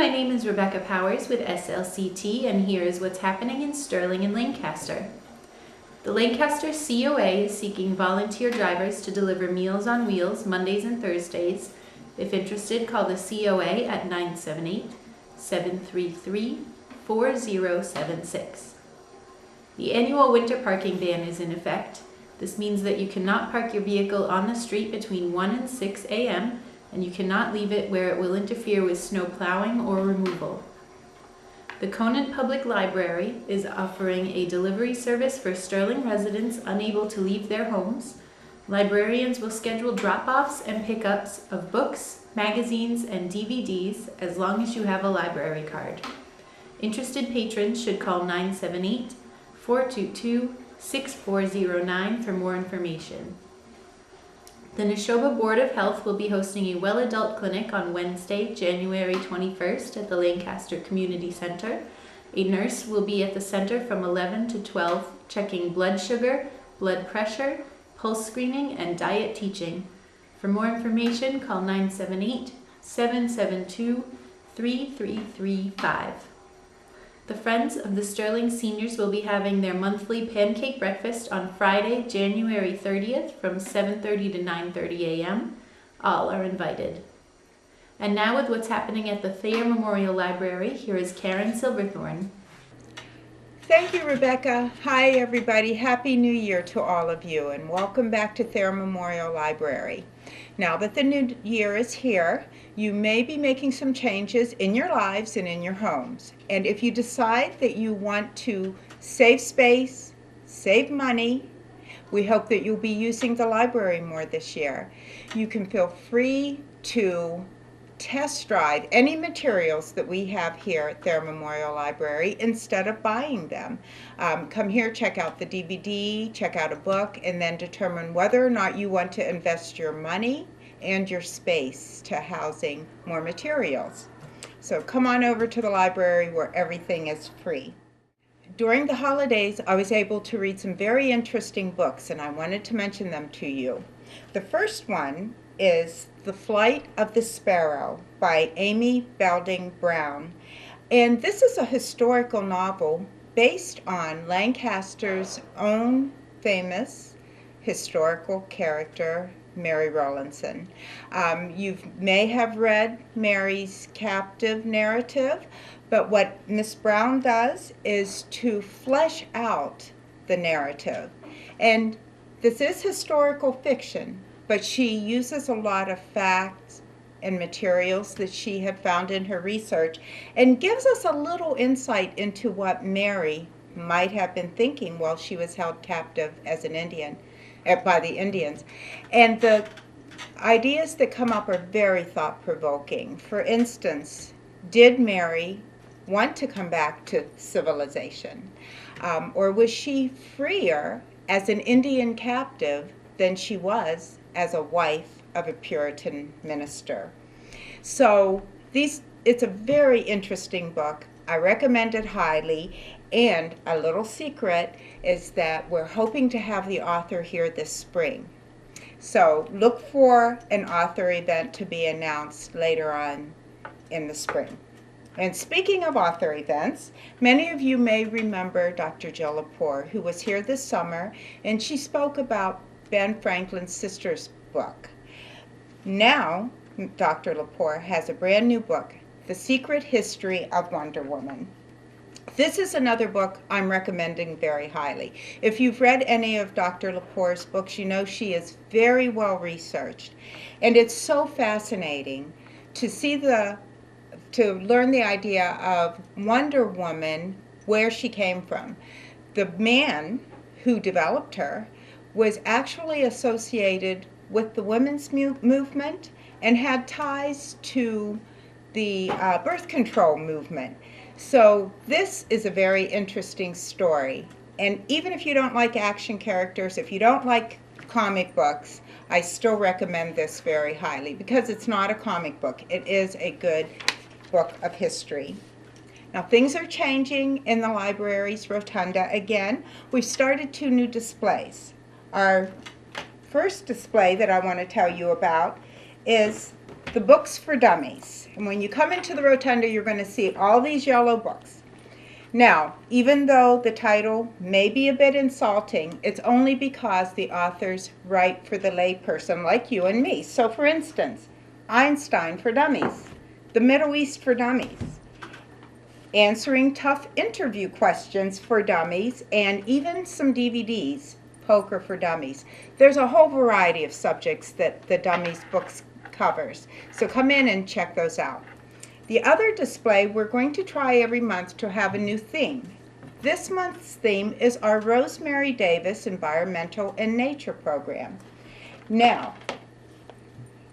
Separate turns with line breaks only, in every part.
my name is Rebecca Powers with SLCT, and here is what's happening in Sterling and Lancaster. The Lancaster COA is seeking volunteer drivers to deliver Meals on Wheels Mondays and Thursdays. If interested, call the COA at 978-733-4076. The annual winter parking ban is in effect. This means that you cannot park your vehicle on the street between 1 and 6 a.m., and you cannot leave it where it will interfere with snow plowing or removal. The Conant Public Library is offering a delivery service for Sterling residents unable to leave their homes. Librarians will schedule drop-offs and pickups of books, magazines, and DVDs as long as you have a library card. Interested patrons should call 978-422-6409 for more information. The Neshoba Board of Health will be hosting a Well Adult Clinic on Wednesday, January 21st at the Lancaster Community Center. A nurse will be at the center from 11 to 12, checking blood sugar, blood pressure, pulse screening, and diet teaching. For more information, call 978-772-3335. The Friends of the Sterling Seniors will be having their monthly pancake breakfast on Friday, January 30th from 7:30 to 9:30 a.m. All are invited. And now with what's happening at the Thayer Memorial Library, here is Karen Silverthorn.
Thank you, Rebecca. Hi, everybody. Happy New Year to all of you, and welcome back to Thayer Memorial Library. Now that the new year is here, you may be making some changes in your lives and in your homes. And if you decide that you want to save space, save money, we hope that you'll be using the library more this year. You can feel free to test drive any materials that we have here at Thayer Memorial Library instead of buying them. Come here, check out the DVD, check out a book, and then determine whether or not you want to invest your money and your space to housing more materials. So come on over to the library where everything is free. During the holidays, I was able to read some very interesting books, and I wanted to mention them to you. The first one is The Flight of the Sparrow by Amy Belding Brown. And this is a historical novel based on Lancaster's own famous historical character, Mary Rowlandson. You may have read Mary's captive narrative, but what Miss Brown does is to flesh out the narrative. And this is historical fiction, but she uses a lot of facts and materials that she had found in her research and gives us a little insight into what Mary might have been thinking while she was held captive as an Indian by the Indians. And the ideas that come up are very thought-provoking. For instance, did Mary want to come back to civilization? Or was she freer as an Indian captive than she was as a wife of a Puritan minister? So it's a very interesting book. I recommend it highly. And a little secret is that we're hoping to have the author here this spring. So look for an author event to be announced later on in the spring. And speaking of author events, many of you may remember Dr. Jill Lepore, who was here this summer, and she spoke about Ben Franklin's sister's book. Now, Dr. Lepore has a brand new book, The Secret History of Wonder Woman. This is another book I'm recommending very highly. If you've read any of Dr. Lepore's books, you know she is very well researched. And it's so fascinating to see to learn the idea of Wonder Woman, where she came from. The man who developed her was actually associated with the women's movement and had ties to the birth control movement. So this is a very interesting story. And even if you don't like action characters, if you don't like comic books, I still recommend this very highly because it's not a comic book. It is a good book of history. Now things are changing in the library's rotunda again. We've started 2 new displays. Our first display that I want to tell you about is the books for dummies. And when you come into the rotunda, you're going to see all these yellow books. Now, even though the title may be a bit insulting, it's only because the authors write for the layperson like you and me. So for instance, Einstein for Dummies, The Middle East for Dummies, Answering Tough Interview Questions for Dummies, and even some DVDs, Poker for Dummies. There's a whole variety of subjects that the Dummies books covers. So come in and check those out. The other display, we're going to try every month to have a new theme. This month's theme is our Rosemary Davis Environmental and Nature program. Now,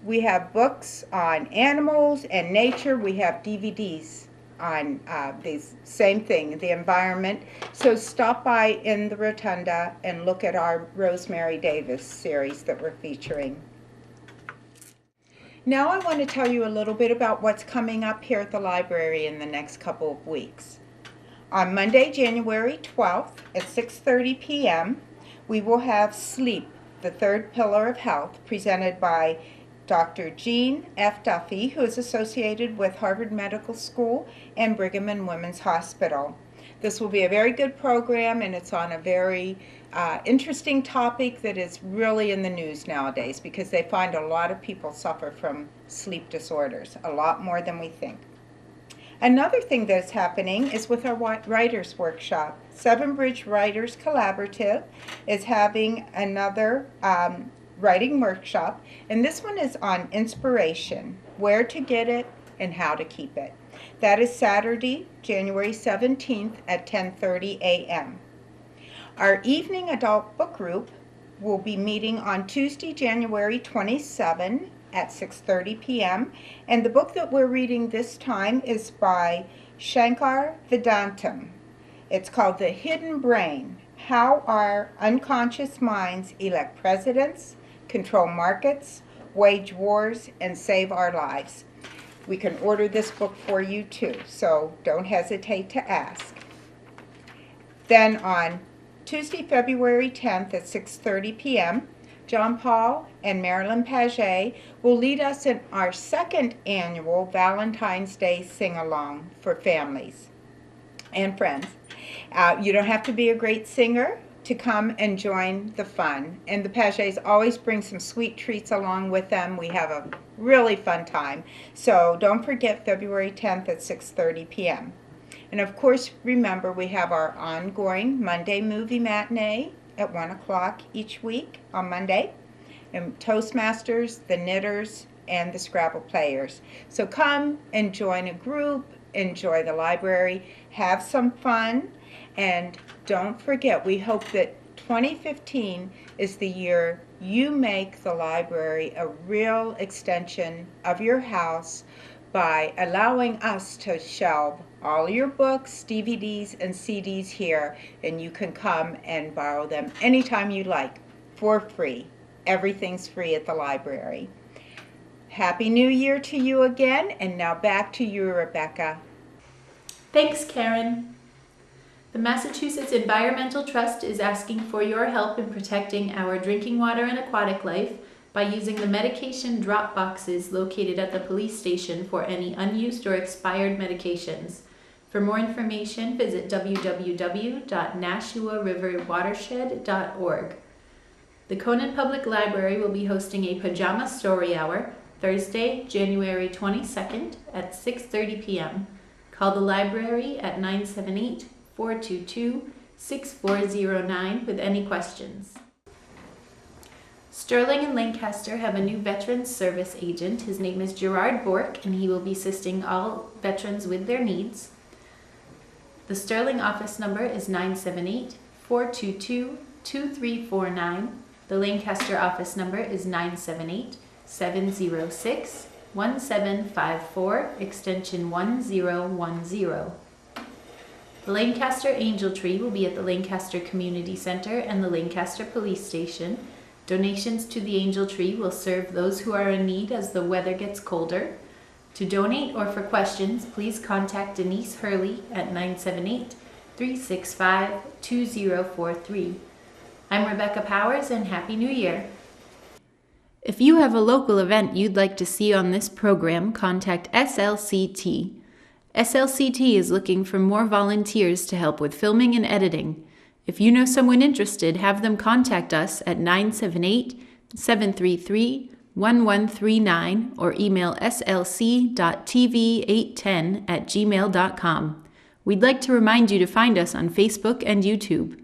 we have books on animals and nature. We have DVDs on the same thing, the environment. So stop by in the rotunda and look at our Rosemary Davis series that we're featuring. Now I want to tell you a little bit about what's coming up here at the library in the next couple of weeks. On Monday, January 12th at 6:30 p.m., we will have Sleep, the Third Pillar of Health, presented by Dr. Jean F. Duffy, who is associated with Harvard Medical School and Brigham and Women's Hospital. This will be a very good program, and it's on a very interesting topic that is really in the news nowadays, because they find a lot of people suffer from sleep disorders, a lot more than we think. Another thing that's happening is with our Writers Workshop. Seven Bridge Writers Collaborative is having another writing workshop, and this one is on inspiration, where to get it and how to keep it. That is Saturday, January 17th at 10:30 a.m. Our evening adult book group will be meeting on Tuesday, January 27 at 6:30 p.m. And the book that we're reading this time is by Shankar Vedantam. It's called The Hidden Brain: How Our Unconscious Minds Elect Presidents, Control Markets, Wage Wars, and Save Our Lives. We can order this book for you too, so don't hesitate to ask. Then on Tuesday, February 10th at 6:30 p.m., John Paul and Marilyn Paget will lead us in our second annual Valentine's Day sing-along for families and friends. You don't have to be a great singer to come and join the fun. And the Pagets always bring some sweet treats along with them. We have a really fun time. So don't forget February 10th at 6:30 p.m. And of course, remember, we have our ongoing Monday movie matinee at 1 o'clock each week on Monday. And Toastmasters, the Knitters, and the Scrabble players. So come and join a group, enjoy the library, have some fun, and don't forget, we hope that 2015 is the year you make the library a real extension of your house by allowing us to shelve all your books, DVDs, and CDs here, and you can come and borrow them anytime you like for free. Everything's free at the library. Happy New Year to you again, and now back to you, Rebecca.
Thanks, Karen. The Massachusetts Environmental Trust is asking for your help in protecting our drinking water and aquatic life by using the medication drop boxes located at the police station for any unused or expired medications. For more information, visit www.nashuariverwatershed.org. The Conant Public Library will be hosting a Pajama Story Hour Thursday, January 22nd at 6:30 p.m. Call the library at 978-422-6409 with any questions. Sterling and Lancaster have a new Veterans Service agent. His name is Gerard Bork, and he will be assisting all veterans with their needs. The Sterling office number is 978-422-2349. The Lancaster office number is 978-706-1754, extension 1010. The Lancaster Angel Tree will be at the Lancaster Community Center and the Lancaster Police Station. Donations to the Angel Tree will serve those who are in need as the weather gets colder. To donate or for questions, please contact Denise Hurley at 978-365-2043. I'm Rebecca Powers, and Happy New Year. If you have a local event you'd like to see on this program, contact SLCT. SLCT is looking for more volunteers to help with filming and editing. If you know someone interested, have them contact us at 978-733-1139 or email slc.tv810@gmail.com. We'd like to remind you to find us on Facebook and YouTube.